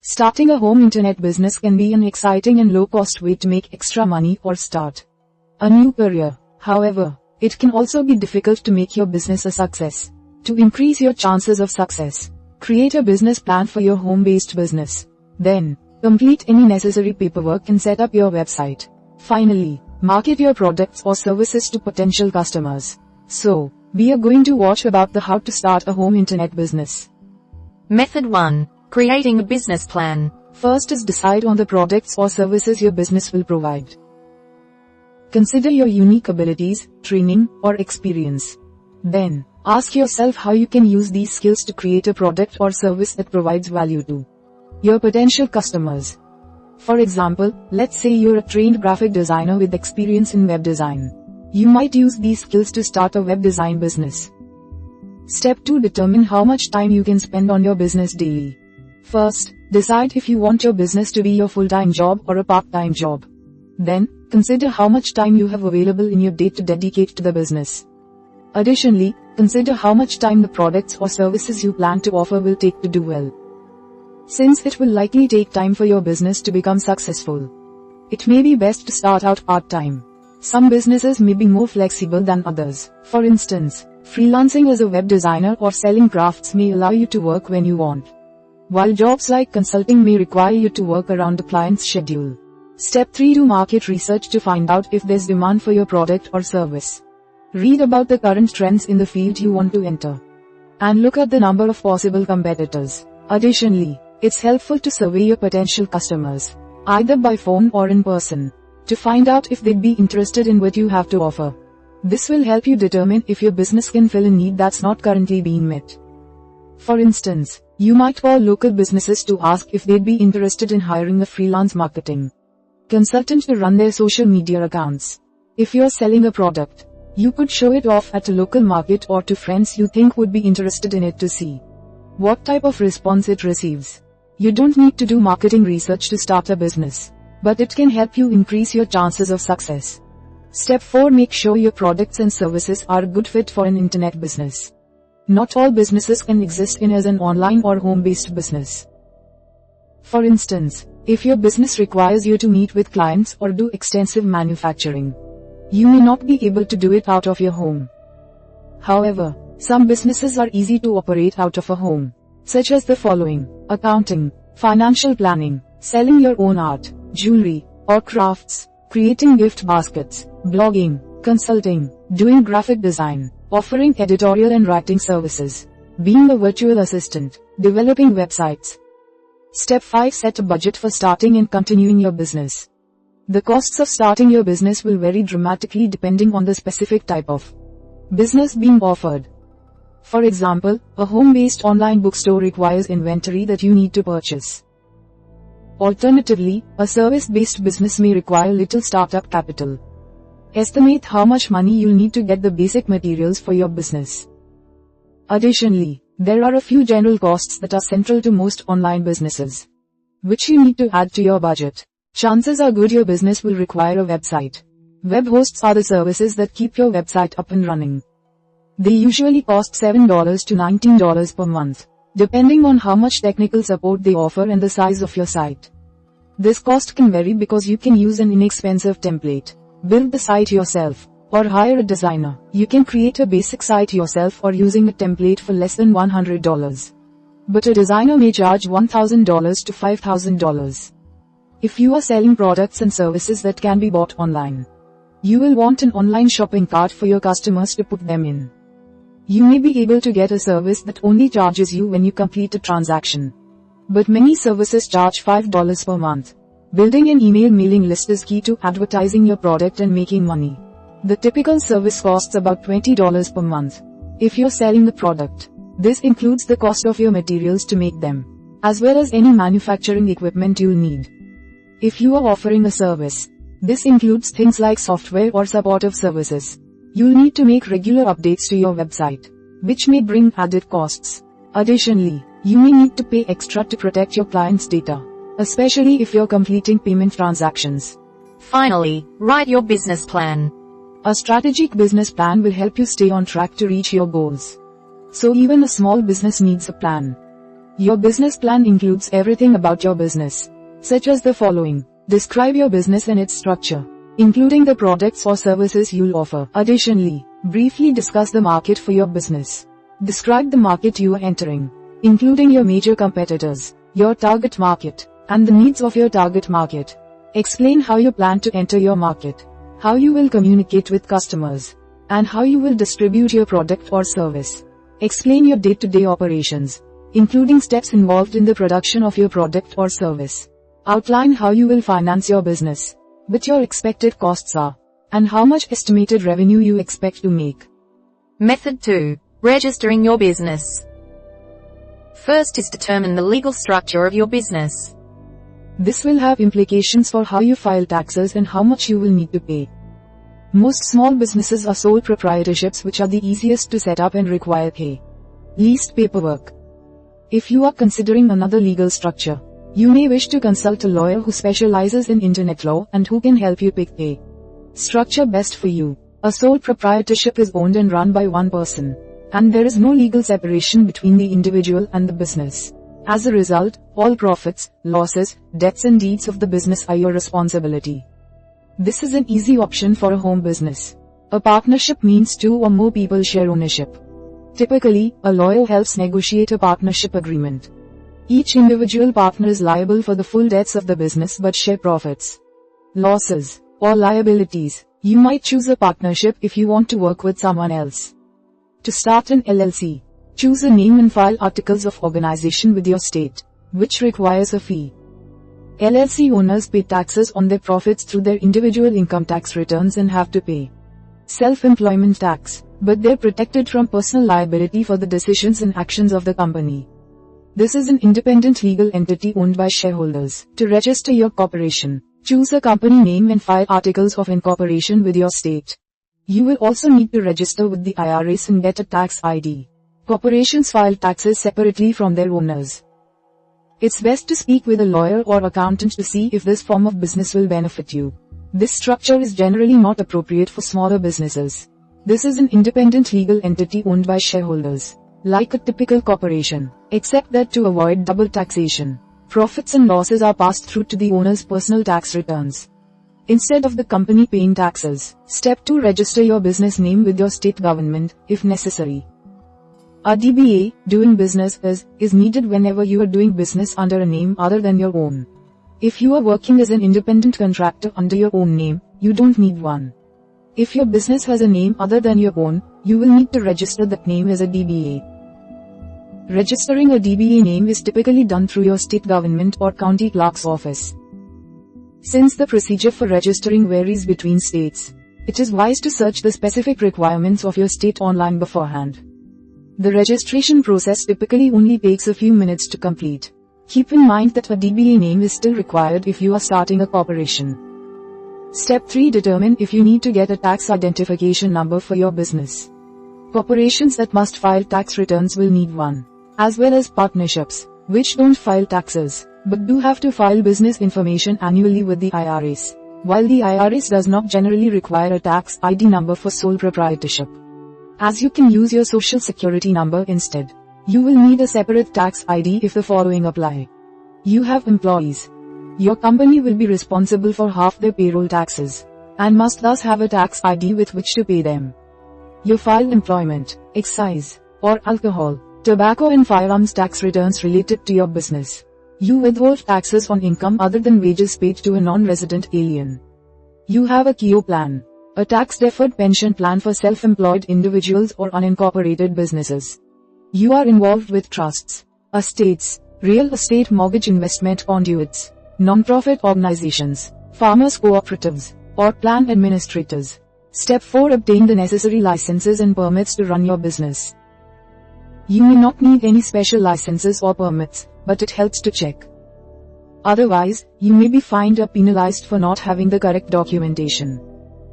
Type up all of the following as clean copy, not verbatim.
Starting a home internet business can be an exciting and low-cost way to make extra money or start a new career. However, it can also be difficult to make your business a success. To increase your chances of success, create a business plan for your home-based business. Then, complete any necessary paperwork and set up your website. Finally, market your products or services to potential customers. So, we are going to watch about the how to start a home internet business. Method 1. Creating a business plan. First is decide on the products or services your business will provide. Consider your unique abilities, training, or experience. Then, ask yourself how you can use these skills to create a product or service that provides value to your potential customers. For example, let's say you're a trained graphic designer with experience in web design. You might use these skills to start a web design business. Step 2. Determine how much time you can spend on your business daily. First, decide if you want your business to be your full-time job or a part-time job. Then, consider how much time you have available in your day to dedicate to the business. Additionally, consider how much time the products or services you plan to offer will take to do well. Since it will likely take time for your business to become successful, it may be best to start out part-time. Some businesses may be more flexible than others. For instance, freelancing as a web designer or selling crafts may allow you to work when you want, while jobs like consulting may require you to work around the client's schedule. Step 3. Do market research to find out if there's demand for your product or service. Read about the current trends in the field you want to enter, and look at the number of possible competitors. Additionally, it's helpful to survey your potential customers, either by phone or in person, to find out if they'd be interested in what you have to offer. This will help you determine if your business can fill a need that's not currently being met. For instance, you might call local businesses to ask if they'd be interested in hiring a freelance marketing consultant to run their social media accounts. If you're selling a product, you could show it off at a local market or to friends you think would be interested in it to see what type of response it receives. You don't need to do marketing research to start a business, but it can help you increase your chances of success. Step 4. Make sure your products and services are a good fit for an internet business. Not all businesses can exist as an online or home-based business. For instance, if your business requires you to meet with clients or do extensive manufacturing, you may not be able to do it out of your home. However, some businesses are easy to operate out of a home, such as the following: accounting, financial planning, selling your own art, jewelry, or crafts, creating gift baskets, blogging, consulting, doing graphic design, offering editorial and writing services, being a virtual assistant, developing websites. Step 5. Set a budget for starting and continuing your business. The costs of starting your business will vary dramatically depending on the specific type of business being offered. For example, a home-based online bookstore requires inventory that you need to purchase. Alternatively, a service-based business may require little startup capital. Estimate how much money you'll need to get the basic materials for your business. Additionally, there are a few general costs that are central to most online businesses, which you need to add to your budget. Chances are good your business will require a website. Web hosts are the services that keep your website up and running. They usually cost $7 to $19 per month, depending on how much technical support they offer and the size of your site. This cost can vary because you can use an inexpensive template, build the site yourself, or hire a designer. You can create a basic site yourself or using a template for less than $100. But a designer may charge $1,000 to $5,000. If you are selling products and services that can be bought online, you will want an online shopping cart for your customers to put them in. You may be able to get a service that only charges you when you complete a transaction, but many services charge $5 per month. Building an email mailing list is key to advertising your product and making money. The typical service costs about $20 per month. If you're selling a product, this includes the cost of your materials to make them, as well as any manufacturing equipment you'll need. If you are offering a service, this includes things like software or supportive services. You'll need to make regular updates to your website, which may bring added costs. Additionally, you may need to pay extra to protect your client's data, especially if you're completing payment transactions. Finally, write your business plan. A strategic business plan will help you stay on track to reach your goals. So even a small business needs a plan. Your business plan includes everything about your business, such as the following. Describe your business and its structure, including the products or services you'll offer. Additionally, briefly discuss the market for your business. Describe the market you are entering, including your major competitors, your target market, and the needs of your target market. Explain how you plan to enter your market, how you will communicate with customers, and how you will distribute your product or service. Explain your day-to-day operations, including steps involved in the production of your product or service. Outline how you will finance your business, what your expected costs are, and how much estimated revenue you expect to make. Method 2. Registering your business. First is determine the legal structure of your business. This will have implications for how you file taxes and how much you will need to pay. Most small businesses are sole proprietorships, which are the easiest to set up and require least paperwork. If you are considering another legal structure, you may wish to consult a lawyer who specializes in internet law and who can help you pick a structure best for you. A sole proprietorship is owned and run by one person, and there is no legal separation between the individual and the business. As a result, all profits, losses, debts and deeds of the business are your responsibility. This is an easy option for a home business. A partnership means 2 or more people share ownership. Typically, a lawyer helps negotiate a partnership agreement. Each individual partner is liable for the full debts of the business but share profits, losses, or liabilities. You might choose a partnership if you want to work with someone else. To start an LLC, choose a name and file articles of organization with your state, which requires a fee. LLC owners pay taxes on their profits through their individual income tax returns and have to pay self-employment tax, but they're protected from personal liability for the decisions and actions of the company. This is an independent legal entity owned by shareholders. To register your corporation, choose a company name and file articles of incorporation with your state. You will also need to register with the IRS and get a tax ID. Corporations file taxes separately from their owners. It's best to speak with a lawyer or accountant to see if this form of business will benefit you. This structure is generally not appropriate for smaller businesses. This is an independent legal entity owned by shareholders, like a typical corporation, except that to avoid double taxation, profits and losses are passed through to the owner's personal tax returns, instead of the company paying taxes. Step 2. Register your business name with your state government, if necessary. A DBA, doing business as, is needed whenever you are doing business under a name other than your own. If you are working as an independent contractor under your own name, you don't need one. If your business has a name other than your own, you will need to register that name as a DBA. Registering a DBA name is typically done through your state government or county clerk's office. Since the procedure for registering varies between states, it is wise to search the specific requirements of your state online beforehand. The registration process typically only takes a few minutes to complete. Keep in mind that a DBA name is still required if you are starting a corporation. Step 3. Determine if you need to get a tax identification number for your business. Corporations that must file tax returns will need one, as well as partnerships, which don't file taxes, but do have to file business information annually with the IRS, while the IRS does not generally require a tax ID number for sole proprietorship, as you can use your social security number instead. You will need a separate tax ID if the following apply. You have employees. Your company will be responsible for half their payroll taxes, and must thus have a tax ID with which to pay them. You file employment, excise, or alcohol, tobacco and firearms tax returns related to your business. You withhold taxes on income other than wages paid to a non-resident alien. You have a KEO plan, a tax-deferred pension plan for self-employed individuals or unincorporated businesses. You are involved with trusts, estates, real estate mortgage investment conduits, non-profit organizations, farmers cooperatives, or plan administrators. Step 4. Obtain the necessary licenses and permits to run your business. You may not need any special licenses or permits, but it helps to check. Otherwise, you may be fined or penalized for not having the correct documentation.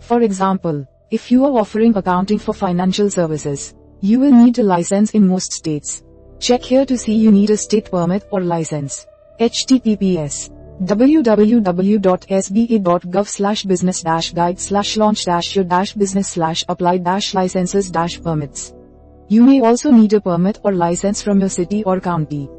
For example, if you are offering accounting for financial services, you will need a license in most states. Check here to see you need a state permit or license. https www.sba.gov/business-guide/launch-your-business/apply-licenses-permits. You may also need a permit or license from your city or county.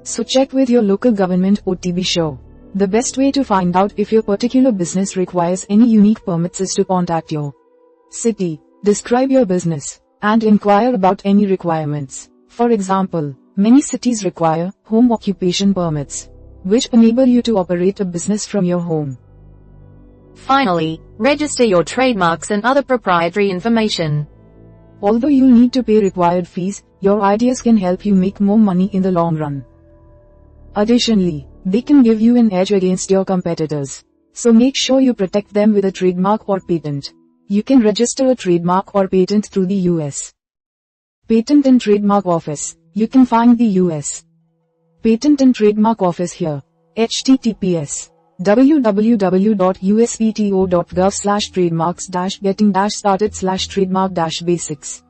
So check with your local government or to be sure. The best way to find out if your particular business requires any unique permits is to contact your city, describe your business, and inquire about any requirements. For example, many cities require home occupation permits, which enable you to operate a business from your home. Finally, register your trademarks and other proprietary information. Although you'll need to pay required fees, your ideas can help you make more money in the long run. Additionally, they can give you an edge against your competitors. So make sure you protect them with a trademark or patent. You can register a trademark or patent through the US Patent and Trademark Office. You can find the US Patent and Trademark Office here. https www.uspto.gov/trademarks-getting-started/trademark-basics.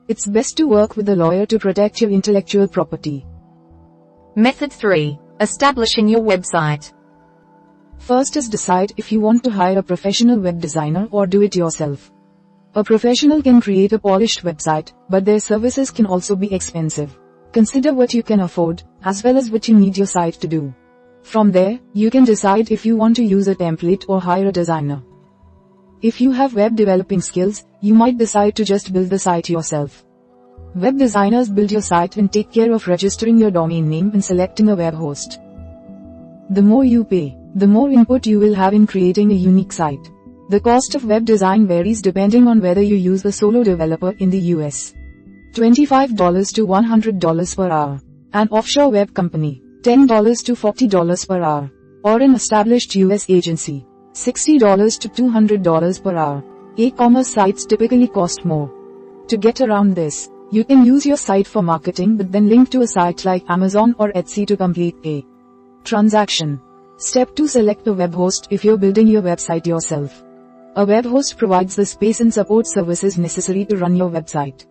It's best to work with a lawyer to protect your intellectual property. Method 3. Establishing your website. First is decide if you want to hire a professional web designer or do it yourself. A professional can create a polished website, but their services can also be expensive. Consider what you can afford, as well as what you need your site to do. From there, you can decide if you want to use a template or hire a designer. If you have web developing skills, you might decide to just build the site yourself. Web designers build your site and take care of registering your domain name and selecting a web host. The more you pay, the more input you will have in creating a unique site. The cost of web design varies depending on whether you use a solo developer in the US. $25 to $100 per hour. An offshore web company. $10 to $40 per hour. Or an established US agency. $60 to $200 per hour. E-commerce sites typically cost more. To get around this, you can use your site for marketing but then link to a site like Amazon or Etsy to complete a transaction. Step 2. Select a web host if you're building your website yourself. A web host provides the space and support services necessary to run your website.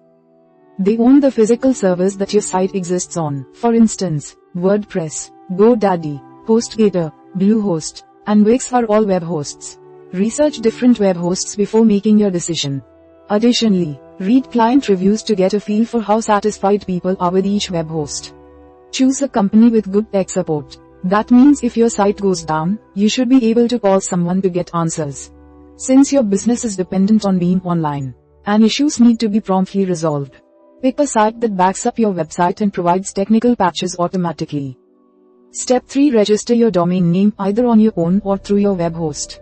They own the physical servers that your site exists on. For instance, WordPress, GoDaddy, HostGator, Bluehost, and Wix are all web hosts. Research different web hosts before making your decision. Additionally, read client reviews to get a feel for how satisfied people are with each web host. Choose a company with good tech support. That means if your site goes down, you should be able to call someone to get answers. Since your business is dependent on being online, and issues need to be promptly resolved, pick a site that backs up your website and provides technical patches automatically. Step 3. Register your domain name either on your own or through your web host.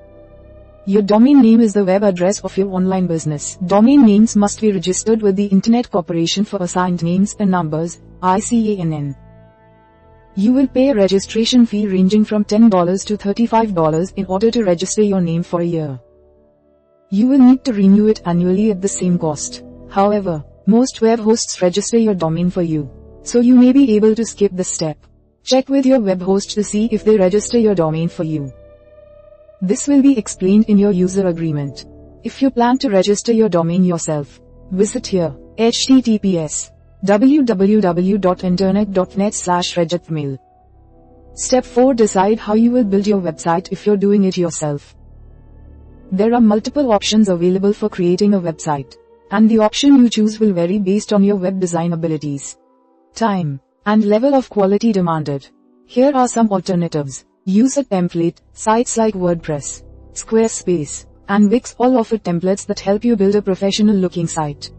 Your domain name is the web address of your online business. Domain names must be registered with the Internet Corporation for Assigned Names and Numbers, ICANN. You will pay a registration fee ranging from $10 to $35 in order to register your name for a year. You will need to renew it annually at the same cost. However, most web hosts register your domain for you, so you may be able to skip this step. Check with your web host to see if they register your domain for you. This will be explained in your user agreement. If you plan to register your domain yourself, visit here, https www.internet.net/registermail. Step 4. Decide how you will build your website if you're doing it yourself. There are multiple options available for creating a website, and the option you choose will vary based on your web design abilities, time, and level of quality demanded. Here are some alternatives. Use a template. Sites like WordPress, Squarespace, and Wix all offer templates that help you build a professional-looking site.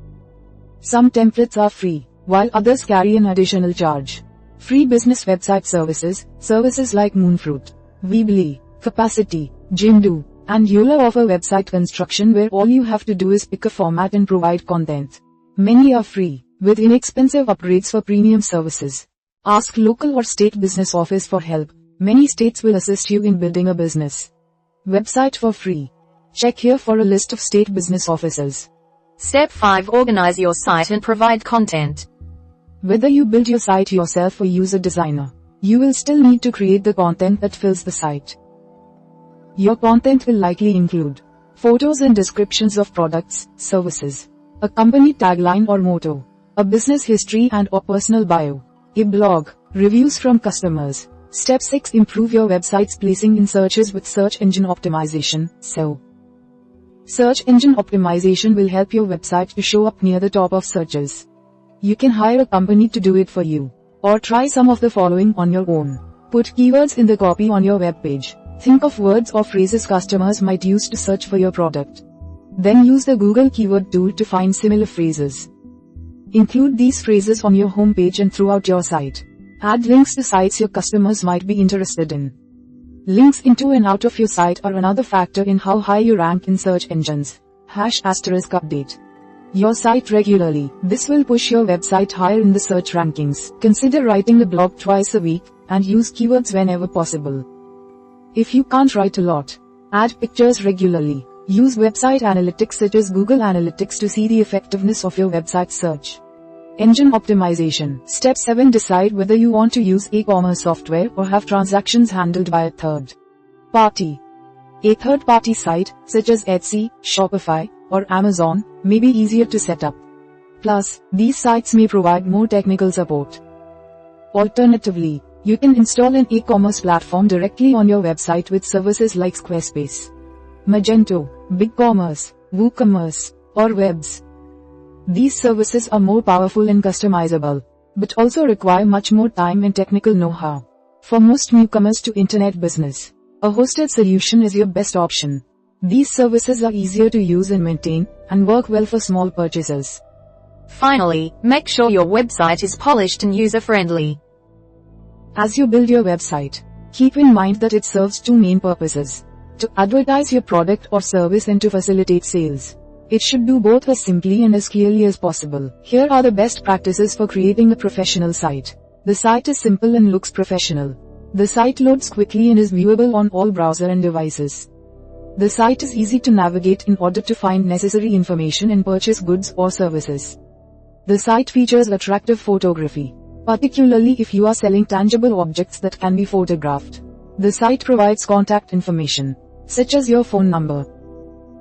Some templates are free, while others carry an additional charge. Free business website services like Moonfruit, Weebly, Capacity, Jimdo, and Yola offer website construction where all you have to do is pick a format and provide content. Many are free, with inexpensive upgrades for premium services. Ask local or state business office for help. Many states will assist you in building a business website for free. Check here for a list of state business offices. Step 5. Organize your site and provide content. Whether you build your site yourself or use a designer, you will still need to create the content that fills the site. Your content will likely include photos and descriptions of products, services, a company tagline or motto, a business history and/or personal bio, a blog, reviews from customers. Step 6. Improve your website's placing in searches with search engine optimization, SEO. Search engine optimization will help your website to show up near the top of searches. You can hire a company to do it for you. Or try some of the following on your own. Put keywords in the copy on your web page. Think of words or phrases customers might use to search for your product. Then use the Google keyword tool to find similar phrases. Include these phrases on your homepage and throughout your site. Add links to sites your customers might be interested in. Links into and out of your site are another factor in how high you rank in search engines. **update your site regularly. This will push your website higher in the search rankings. Consider writing a blog twice a week, and use keywords whenever possible. If you can't write a lot, add pictures regularly. Use website analytics such as Google Analytics to see the effectiveness of your website search. Engine optimization. Step 7. Decide whether you want to use e-commerce software or have transactions handled by a third party. A third-party site, such as Etsy, Shopify, or Amazon, may be easier to set up. Plus, these sites may provide more technical support. Alternatively, you can install an e-commerce platform directly on your website with services like Squarespace, Magento, BigCommerce, WooCommerce, or Webs. These services are more powerful and customizable, but also require much more time and technical know-how. For most newcomers to internet business, a hosted solution is your best option. These services are easier to use and maintain, and work well for small purchases. Finally, make sure your website is polished and user-friendly. As you build your website, keep in mind that it serves two main purposes: to advertise your product or service and to facilitate sales. It should do both as simply and as clearly as possible. Here are the best practices for creating a professional site. The site is simple and looks professional. The site loads quickly and is viewable on all browser and devices. The site is easy to navigate in order to find necessary information and purchase goods or services. The site features attractive photography, particularly if you are selling tangible objects that can be photographed. The site provides contact information, such as your phone number.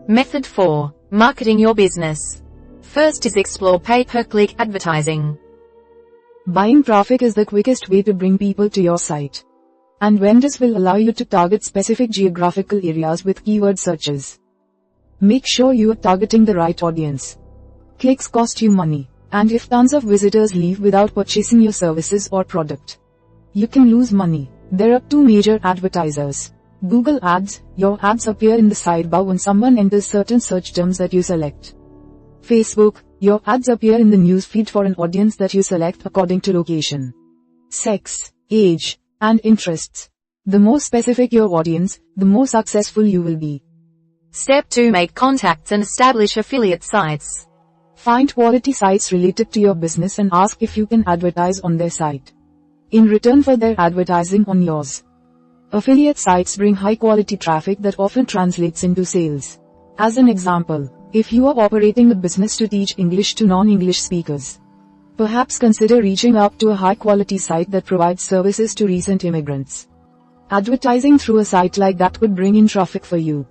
Method 4. Marketing your business. First is explore pay-per-click advertising. Buying traffic is the quickest way to bring people to your site. And vendors will allow you to target specific geographical areas with keyword searches. Make sure you are targeting the right audience. Clicks cost you money, and if tons of visitors leave without purchasing your services or product, you can lose money. There are two major advertisers. Google Ads. Your ads appear in the sidebar when someone enters certain search terms that you select. Facebook. Your ads appear in the newsfeed for an audience that you select according to location, sex, age, and interests. The more specific your audience, the more successful you will be. Step 2. Make contacts and establish affiliate sites. Find quality sites related to your business and ask if you can advertise on their site, in return for their advertising on yours. Affiliate sites bring high-quality traffic that often translates into sales. As an example, if you are operating a business to teach English to non-English speakers, perhaps consider reaching out to a high-quality site that provides services to recent immigrants. Advertising through a site like that could bring in traffic for you,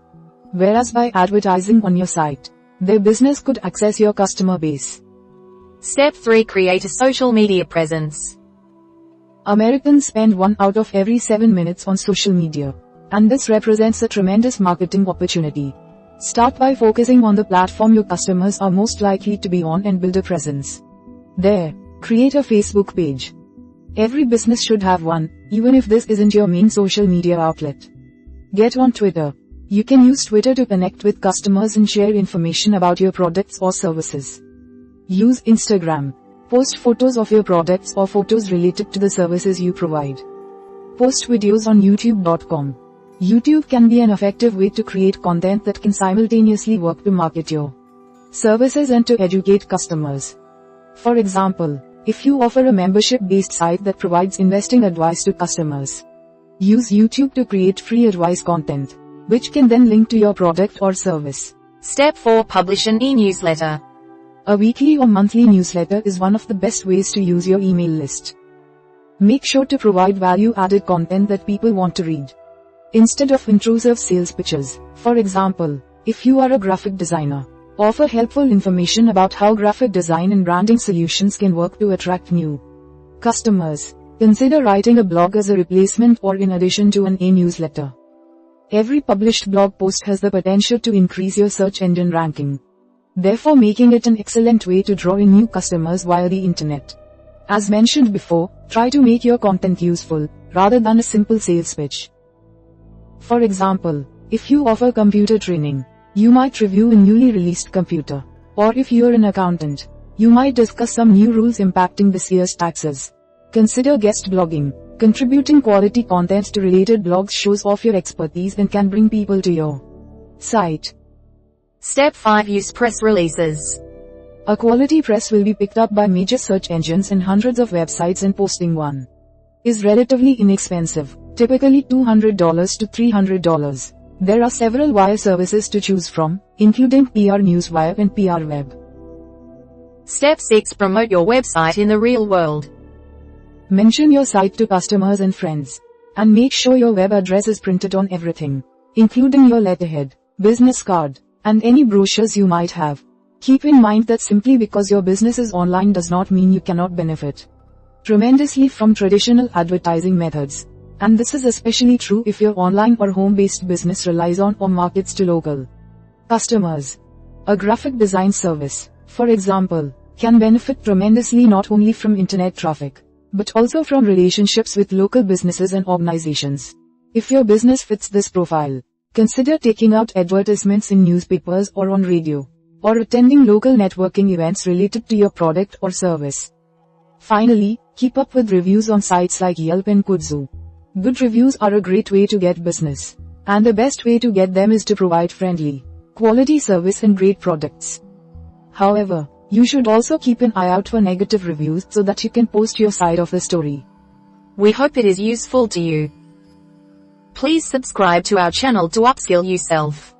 whereas by advertising on your site, their business could access your customer base. Step 3. Create a social media presence. Americans spend 1 out of every 7 minutes on social media, and this represents a tremendous marketing opportunity. Start by focusing on the platform your customers are most likely to be on and build a presence there. Create a Facebook page. Every business should have one, even if this isn't your main social media outlet. Get on Twitter. You can use Twitter to connect with customers and share information about your products or services. Use Instagram. Post photos of your products or photos related to the services you provide. Post videos on YouTube.com. YouTube can be an effective way to create content that can simultaneously work to market your services and to educate customers. For example, if you offer a membership-based site that provides investing advice to customers, use YouTube to create free advice content, which can then link to your product or service. Step 4. Publish an e-newsletter. A weekly or monthly newsletter is one of the best ways to use your email list. Make sure to provide value-added content that people want to read, instead of intrusive sales pitches. For example, if you are a graphic designer, offer helpful information about how graphic design and branding solutions can work to attract new customers. Consider writing a blog as a replacement or in addition to an e-newsletter. Every published blog post has the potential to increase your search engine ranking, therefore making it an excellent way to draw in new customers via the internet. As mentioned before, try to make your content useful, rather than a simple sales pitch. For example, if you offer computer training, you might review a newly released computer. Or if you're an accountant, you might discuss some new rules impacting this year's taxes. Consider guest blogging. Contributing quality content to related blogs shows off your expertise and can bring people to your site. Step 5. Use press releases. A quality press will be picked up by major search engines and hundreds of websites, and posting one is relatively inexpensive, typically $200 to $300. There are several wire services to choose from, including PR Newswire and PR Web. Step 6. Promote your website in the real world. Mention your site to customers and friends. And make sure your web address is printed on everything, including your letterhead, business card, and any brochures you might have. Keep in mind that simply because your business is online does not mean you cannot benefit tremendously from traditional advertising methods. And this is especially true if your online or home-based business relies on or markets to local customers. A graphic design service, for example, can benefit tremendously not only from internet traffic, but also from relationships with local businesses and organizations. If your business fits this profile, consider taking out advertisements in newspapers or on radio, or attending local networking events related to your product or service. Finally, keep up with reviews on sites like Yelp and Kudzu. Good reviews are a great way to get business, and the best way to get them is to provide friendly, quality service and great products. However, you should also keep an eye out for negative reviews so that you can post your side of the story. We hope it is useful to you. Please subscribe to our channel to upskill yourself.